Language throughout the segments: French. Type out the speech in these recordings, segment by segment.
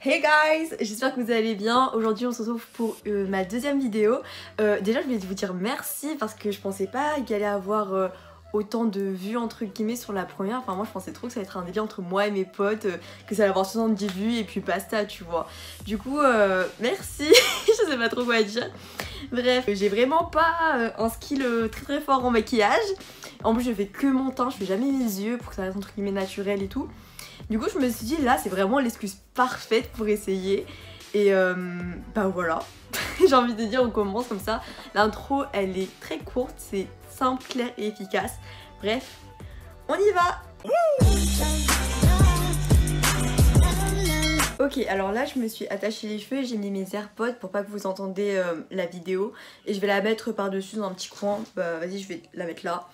Hey guys, j'espère que vous allez bien. Aujourd'hui on se retrouve pour ma deuxième vidéo. Déjà je voulais vous dire merci parce que je pensais pas qu'il allait avoir autant de vues entre guillemets sur la première. Enfin moi je pensais trop que ça allait être un délire entre moi et mes potes, que ça allait avoir 70 vues et puis basta tu vois. Du coup merci, je sais pas trop quoi dire. Bref, j'ai vraiment pas un skill très fort en maquillage. En plus je fais que mon teint, je fais jamais mes yeux pour que ça reste entre guillemets naturel et tout. Du coup je me suis dit là c'est vraiment l'excuse parfaite pour essayer et bah voilà. J'ai envie de dire on commence comme ça. L'intro elle est très courte, c'est simple, clair et efficace. Bref, on y va. Ok, alors là je me suis attachée les cheveux et j'ai mis mes AirPods pour pas que vous entendez la vidéo. Et je vais la mettre par dessus dans un petit coin. Bah vas-y je vais la mettre là.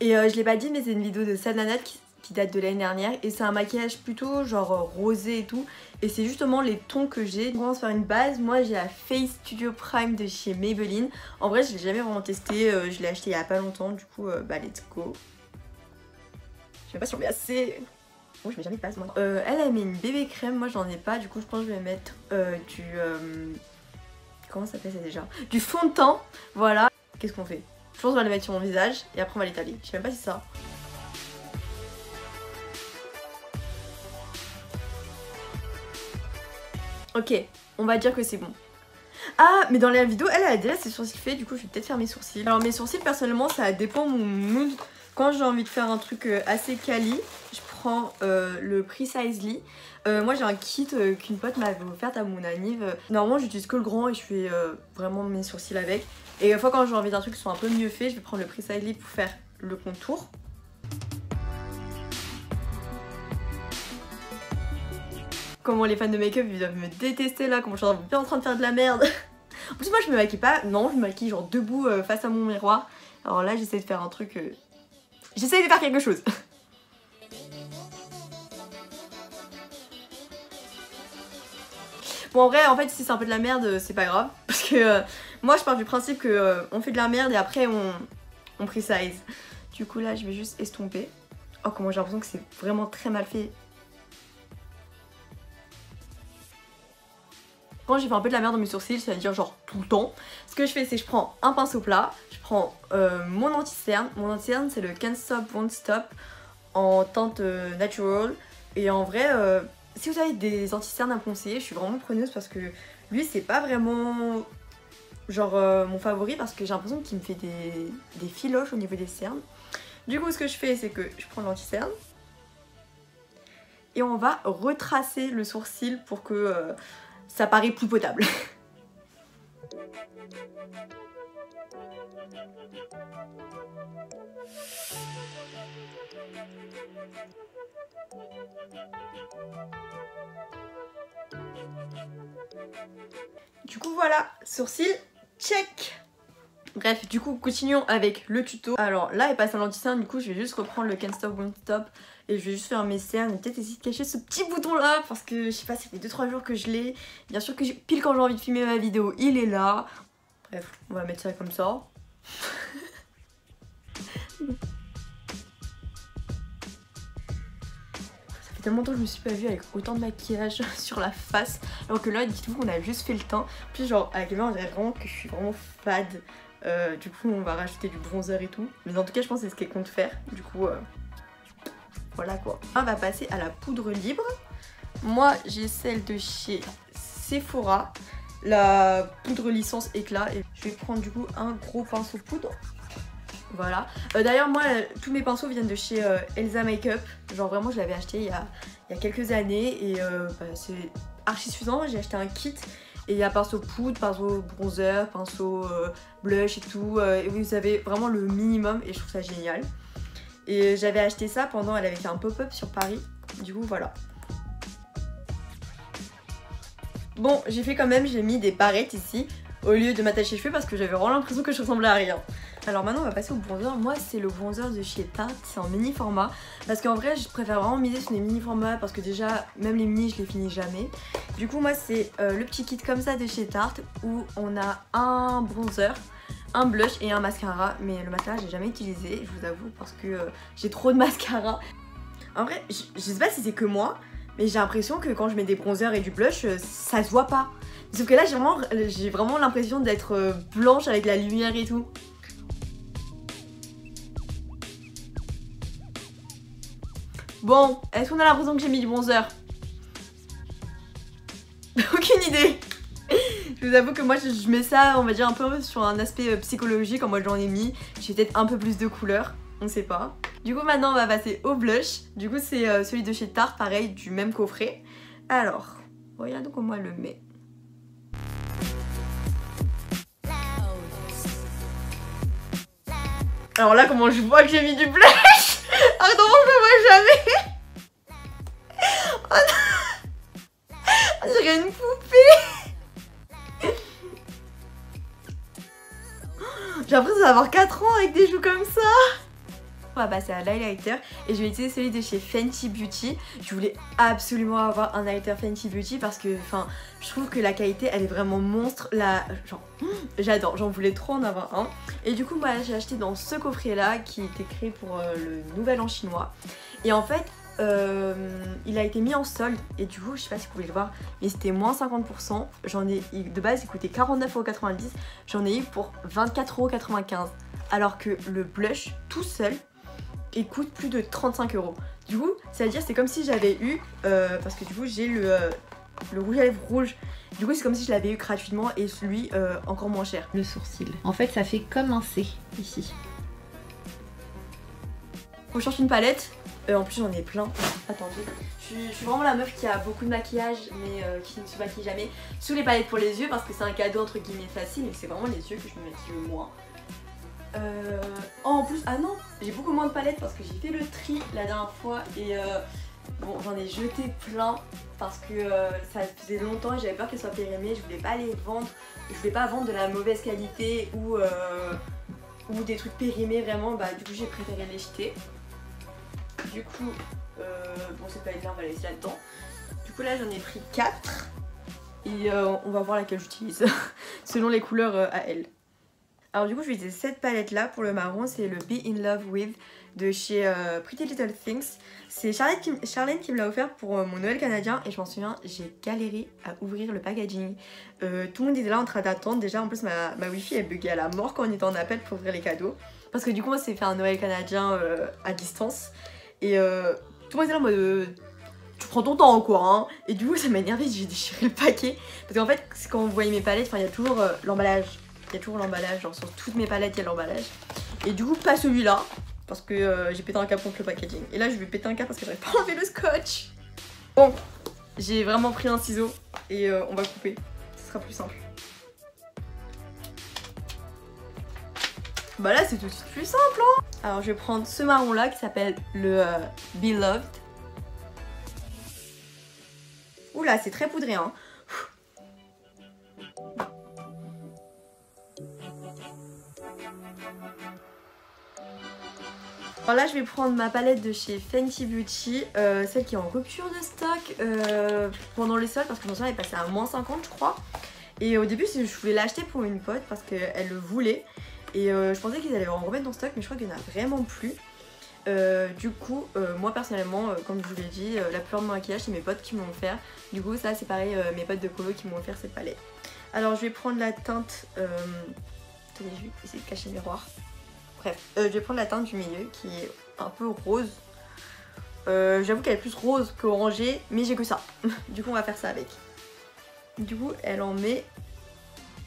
Et je l'ai pas dit mais c'est une vidéo de Sadnanat qui date de l'année dernière et c'est un maquillage plutôt genre rosé et tout et c'est justement les tons que j'ai. On va se faire une base. Moi j'ai la Face Studio Prime de chez Maybelline. En vrai je l'ai jamais vraiment testé, je l'ai acheté il y a pas longtemps du coup bah let's go. Je sais pas si on met assez... Oh je mets jamais de base moi. Elle a mis une bébé crème, moi j'en ai pas du coup je pense que je vais mettre du... Comment ça s'appelle ça déjà? Du fond de teint, voilà. Qu'est-ce qu'on fait? Je pense qu'on va le mettre sur mon visage et après on va l'étaler. Je sais même pas si c'est ça. Ok, on va dire que c'est bon. Ah, mais dans la vidéo, elle a déjà ses sourcils faits, du coup je vais peut-être faire mes sourcils. Alors mes sourcils, personnellement, ça dépend de mon mood. Quand j'ai envie de faire un truc assez quali, je prends le Precisely. Moi j'ai un kit qu'une pote m'avait offert à mon anniv. Normalement j'utilise que le grand et je fais vraiment mes sourcils avec. Et une fois quand j'ai envie d'un truc qui soit un peu mieux fait, je vais prendre le Precisely pour faire le contour. Comment les fans de make-up ils doivent me détester là, comment je suis bien en train de faire de la merde. En plus moi je me maquille pas, non je me maquille genre debout face à mon miroir. Alors là j'essaie de faire un truc, j'essaie de faire quelque chose. Bon en vrai en fait si c'est un peu de la merde c'est pas grave. Parce que moi je pars du principe que on fait de la merde et après on precise. Du coup là je vais juste estomper. Oh comment j'ai l'impression que c'est vraiment très mal fait. Quand j'ai fait un peu de la merde dans mes sourcils, c'est-à-dire genre tout le temps, ce que je fais c'est que je prends un pinceau plat, je prends mon anti-cerne. Mon anti-cerne c'est le Can't Stop Won't Stop en teinte natural. Et en vrai, si vous avez des anti-cernes à me conseiller, je suis vraiment preneuse parce que lui c'est pas vraiment genre mon favori parce que j'ai l'impression qu'il me fait des filoches au niveau des cernes. Du coup ce que je fais c'est que je prends l'anti-cerne et on va retracer le sourcil pour que... ça paraît plus potable. Du coup voilà, sourcils, check. Bref, du coup continuons avec le tuto. Alors là elle passe à l'anti-cerne, du coup je vais juste reprendre le Can't Stop Won't Stop et je vais juste faire mes cernes et peut-être essayer de cacher ce petit bouton là parce que je sais pas, ça fait 2-3 jours que je l'ai. Bien sûr que pile quand j'ai envie de filmer ma vidéo il est là. Bref, on va mettre ça comme ça. Ça fait tellement longtemps que je me suis pas vue avec autant de maquillage sur la face. Alors que là dites-vous qu'on a juste fait le teint. En plus genre avec les mains on dirait vraiment que je suis vraiment fade. Du coup on va rajouter du bronzer et tout. Mais en tout cas je pense que c'est ce qu'elle compte faire. Du coup voilà quoi. On va passer à la poudre libre. Moi j'ai celle de chez Sephora. La poudre licence éclat. Et je vais prendre du coup un gros pinceau poudre. Voilà. D'ailleurs moi tous mes pinceaux viennent de chez Elsa Makeup. Genre vraiment je l'avais acheté il y a quelques années. Et bah, c'est archi suffisant. J'ai acheté un kit. Et il y a pinceau poudre, pinceau bronzer, pinceau blush et tout. Et vous avez vraiment le minimum et je trouve ça génial. Et j'avais acheté ça pendant, elle avait fait un pop-up sur Paris. Du coup voilà. Bon j'ai fait quand même, j'ai mis des barrettes ici au lieu de m'attacher les cheveux parce que j'avais vraiment l'impression que je ressemblais à rien. Alors maintenant on va passer au bronzer. Moi c'est le bronzer de chez Tarte, c'est en mini format. Parce qu'en vrai je préfère vraiment miser sur les mini formats parce que déjà même les mini je les finis jamais. Du coup moi c'est le petit kit comme ça de chez Tarte où on a un bronzer, un blush et un mascara. Mais le mascara j'ai jamais utilisé je vous avoue parce que j'ai trop de mascara. En vrai je sais pas si c'est que moi Mais j'ai l'impression que quand je mets des bronzers et du blush, ça se voit pas. Sauf que là, j'ai vraiment l'impression d'être blanche avec la lumière et tout. Bon, est-ce qu'on a l'impression que j'ai mis du bronzer? Aucune idée. Je vous avoue que moi je mets ça, on va dire un peu sur un aspect psychologique, en mode j'en ai mis, j'ai peut-être un peu plus de couleur, on sait pas. Du coup maintenant on va passer au blush, du coup c'est celui de chez Tarte, pareil, du même coffret. Alors, regardez comment elle le met. Alors là comment je vois que j'ai mis du blush. Pardon, je le vois jamais. Oh non. On dirait une poupée. J'ai l'impression d'avoir 4 ans avec des joues comme ça. On va passer à l'highlighter et je vais utiliser celui de chez Fenty Beauty. Je voulais absolument avoir un highlighter Fenty Beauty parce que je trouve que la qualité elle est vraiment monstre. J'adore, j'en voulais trop en avoir un. Et du coup moi j'ai acheté dans ce coffret là qui était créé pour le nouvel an chinois. Et en fait il a été mis en solde et du coup je sais pas si vous pouvez le voir mais c'était moins 50%. De base il coûtait 49,90€, j'en ai eu pour 24,95€. Alors que le blush tout seul il coûte plus de 35€. Du coup c'est à dire c'est comme si j'avais eu parce que du coup j'ai le rouge à lèvres rouge. Du coup c'est comme si je l'avais eu gratuitement et celui encore moins cher. Le sourcil. En fait ça fait comme un C ici. Faut chercher une palette. En plus j'en ai plein. Attendez. Je suis vraiment la meuf qui a beaucoup de maquillage mais qui ne se maquille jamais. Sous les palettes pour les yeux parce que c'est un cadeau entre guillemets facile et c'est vraiment les yeux que je me maquille le moins. En plus, ah non, j'ai beaucoup moins de palettes parce que j'ai fait le tri la dernière fois et bon j'en ai jeté plein parce que ça faisait longtemps et j'avais peur qu'elles soient périmées, je voulais pas les vendre, je voulais pas vendre de la mauvaise qualité ou des trucs périmés vraiment, bah du coup j'ai préféré les jeter. Du coup, bon cette palette là on va la laisser là-dedans. Du coup là j'en ai pris 4 et on va voir laquelle j'utilise selon les couleurs à elle. Alors du coup je vais utiliser cette palette là pour le marron, c'est le Be In Love With de chez Pretty Little Things. C'est Charlène qui me l'a offert pour mon Noël canadien et je m'en souviens, j'ai galéré à ouvrir le packaging. Tout le monde était là en train d'attendre, déjà en plus ma wifi elle buguait à la mort quand on était en appel pour ouvrir les cadeaux. Parce que du coup on s'est fait un Noël canadien à distance et tout le monde était là en mode tu prends ton temps quoi hein. Et du coup ça m'a énervé, j'ai déchiré le paquet. Parce qu'en fait quand vous voyez mes palettes, il y a toujours l'emballage. Il y a toujours l'emballage, genre sur toutes mes palettes il y a l'emballage. Et du coup pas celui-là, parce que j'ai pété un câble contre le packaging. Et là je vais péter un câble parce que j'arrive pas à enlever le scotch. Bon, j'ai vraiment pris un ciseau et on va couper, ce sera plus simple. Bah là c'est tout de suite plus simple hein. Alors je vais prendre ce marron là qui s'appelle le Beloved. Oula c'est très poudré hein. Alors là je vais prendre ma palette de chez Fenty Beauty, celle qui est en rupture de stock pendant les soldes parce que mon solde est passé à moins 50 je crois. Et au début je voulais l'acheter pour une pote parce qu'elle le voulait. Et je pensais qu'ils allaient en remettre dans stock mais je crois qu'il n'y en a vraiment plus. Du coup moi personnellement comme je vous l'ai dit la plupart de mon maquillage c'est mes potes qui m'ont offert. Du coup ça c'est pareil mes potes de colo qui m'ont offert cette palette. Alors je vais prendre la teinte, attendez je vais essayer de cacher le miroir. Bref, je vais prendre la teinte du milieu qui est un peu rose. J'avoue qu'elle est plus rose qu'orangée, mais j'ai que ça. Du coup, on va faire ça avec. Du coup, elle en met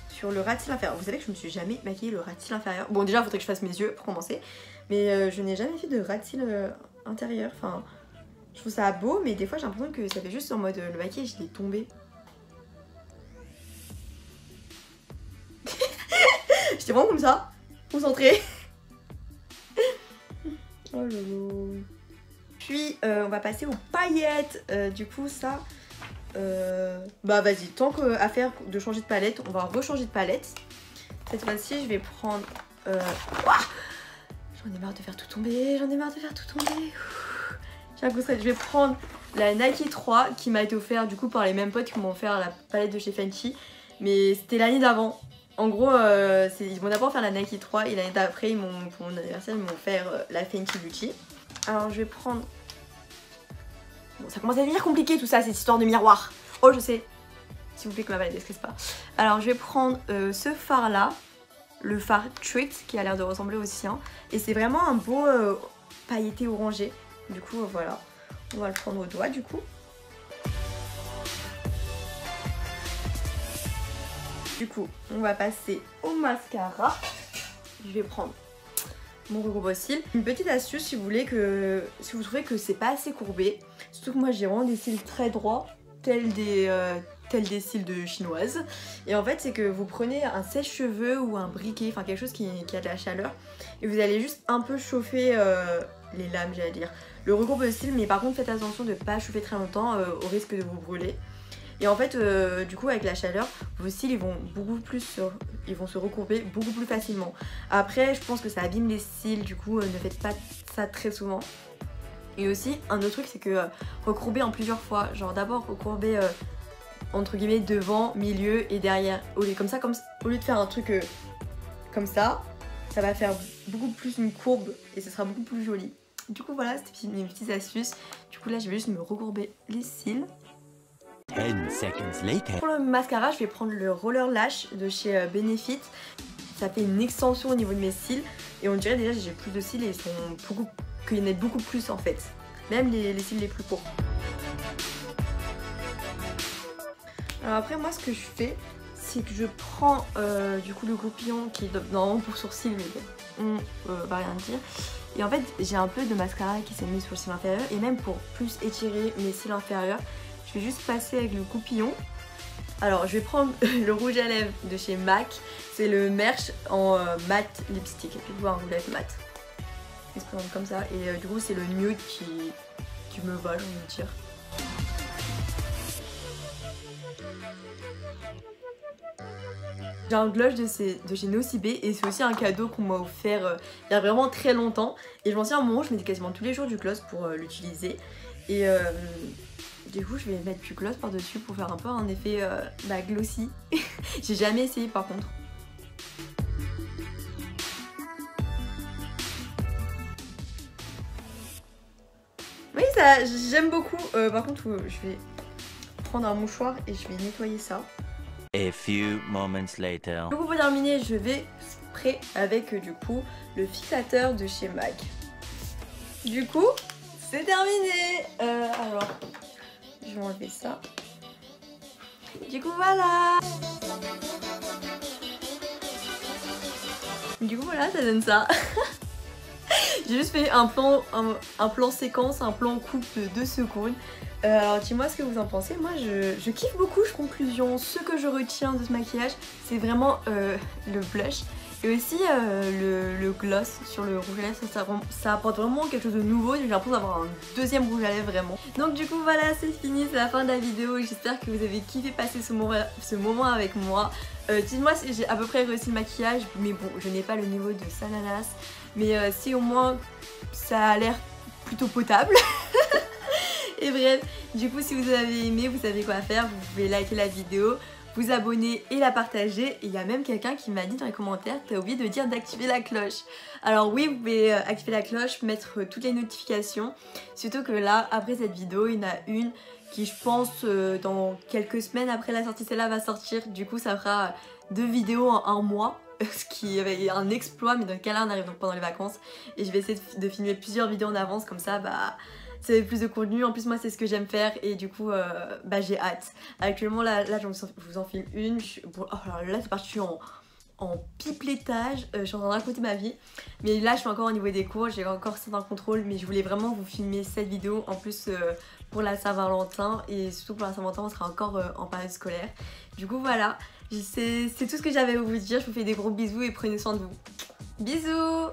sur le ras de cils inférieur. Vous savez que je me suis jamais maquillée le ras de cils inférieur. Bon, déjà, il faudrait que je fasse mes yeux pour commencer. Mais je n'ai jamais fait de ras de cils intérieur. Enfin, je trouve ça beau, mais des fois, j'ai l'impression que ça fait juste en mode le maquillage, il est tombé. J'étais vraiment comme ça, concentrée. Oh lolo. Puis on va passer aux paillettes. Du coup ça bah vas-y, tant qu'à faire de changer de palette, on va rechanger de palette. Cette fois-ci je vais prendre j'en ai marre de faire tout tomber, je vais prendre la Nike 3 qui m'a été offerte du coup par les mêmes potes qui m'ont offert la palette de chez Fenty. Mais c'était l'année d'avant. En gros, ils m'ont d'abord offert la Nike 3 et l'année d'après, pour mon anniversaire, ils m'ont offert la Fenty Beauty. Alors je vais prendre Bon, ça commence à devenir compliqué tout ça, cette histoire de miroir. Oh, je sais. S'il vous plaît, que ma valide, n'est-ce pas? Alors, je vais prendre ce fard là, le fard Treat, qui a l'air de ressembler au sien. Et c'est vraiment un beau pailleté orangé. Du coup, voilà. On va le prendre au doigt, du coup. Du coup, on va passer au mascara. Je vais prendre mon regroupe cils. Une petite astuce si vous voulez que, si vous trouvez que c'est pas assez courbé, surtout que moi j'ai vraiment des cils très droits, tels des cils de chinoise. Et en fait c'est que vous prenez un sèche-cheveux ou un briquet, enfin quelque chose qui a de la chaleur, et vous allez juste un peu chauffer les lames, j'allais dire, le regroupe cils, mais par contre faites attention de ne pas chauffer très longtemps au risque de vous brûler. Et en fait, du coup, avec la chaleur, vos cils ils vont se recourber beaucoup plus facilement. Après, je pense que ça abîme les cils, du coup, ne faites pas ça très souvent. Et aussi, un autre truc, c'est que recourber en plusieurs fois. Genre d'abord recourber entre guillemets devant, milieu et derrière. Au lieu de faire un truc comme ça va faire beaucoup plus une courbe et ce sera beaucoup plus joli. Du coup, voilà, c'était une petite astuce. Du coup, là, je vais juste me recourber les cils. 10 seconds later. Pour le mascara, je vais prendre le Roller Lash de chez Benefit. Ça fait une extension au niveau de mes cils et on dirait déjà que j'ai plus de cils et qu'il y en a beaucoup plus en fait. Même les cils les plus courts. Alors après moi ce que je fais, c'est que je prends du coup le goupillon qui est normalement pour sourcils mais bon, on va rien dire. Et en fait j'ai un peu de mascara qui s'est mis sur le cil inférieur et même pour plus étirer mes cils inférieurs, je vais juste passer avec le goupillon. Alors je vais prendre le rouge à lèvres de chez MAC, c'est le Merch en matte lipstick, du coup un rouge à lèvres mat. Il se présente comme ça et du coup c'est le nude qui me va, j'ai envie de dire. J'ai un blush de chez Nocibé et c'est aussi un cadeau qu'on m'a offert il y a vraiment très longtemps. Et je m'en souviens à un moment, je mettais quasiment tous les jours du gloss pour l'utiliser. Et du coup, je vais mettre du gloss par-dessus pour faire un peu un effet glossy. J'ai jamais essayé par contre. Oui, ça, j'aime beaucoup. Par contre, je vais prendre un mouchoir et je vais nettoyer ça. A few moments later. Du coup, pour terminer, je vais spray avec du coup le fixateur de chez MAC. Du coup, c'est terminé. Alors, je vais enlever ça. Du coup, voilà. Du coup, voilà, ça donne ça. J'ai juste fait un plan séquence, un plan coupe de 2 secondes. Alors dis-moi ce que vous en pensez. Moi je kiffe beaucoup. Conclusion, ce que je retiens de ce maquillage, c'est vraiment le blush et aussi le gloss sur le rouge à lèvres. Ça apporte vraiment quelque chose de nouveau. J'ai l'impression d'avoir un deuxième rouge à lèvres vraiment. Donc du coup voilà, c'est fini, c'est la fin de la vidéo. J'espère que vous avez kiffé passer ce moment avec moi. Dites-moi si j'ai à peu près réussi le maquillage, mais bon, je n'ai pas le niveau de Sananas. Mais si au moins ça a l'air plutôt potable. Et bref, du coup si vous avez aimé, vous savez quoi faire, vous pouvez liker la vidéo, vous abonner et la partager. Et il y a même quelqu'un qui m'a dit dans les commentaires, t'as oublié de dire d'activer la cloche. Alors oui, vous pouvez activer la cloche, mettre toutes les notifications. Surtout que là, après cette vidéo, il y en a une qui je pense dans quelques semaines après la sortie, celle-là va sortir. Du coup ça fera 2 vidéos en 1 mois. Ce qui est un exploit, mais dans le cas là on arrive donc pendant les vacances. Et je vais essayer de filmer plusieurs vidéos en avance, comme ça ça fait plus de contenu. En plus moi c'est ce que j'aime faire et du coup j'ai hâte. Actuellement là je vous en filme une. Alors là c'est parti, je suis en piplettage, je suis en train de raconter ma vie. Mais là je suis encore au niveau des cours, j'ai encore certains contrôles, mais je voulais vraiment vous filmer cette vidéo en plus pour la Saint-Valentin. Et surtout pour la Saint-Valentin on sera encore en période scolaire. Du coup voilà, c'est tout ce que j'avais à vous dire. Je vous fais des gros bisous et prenez soin de vous. Bisous.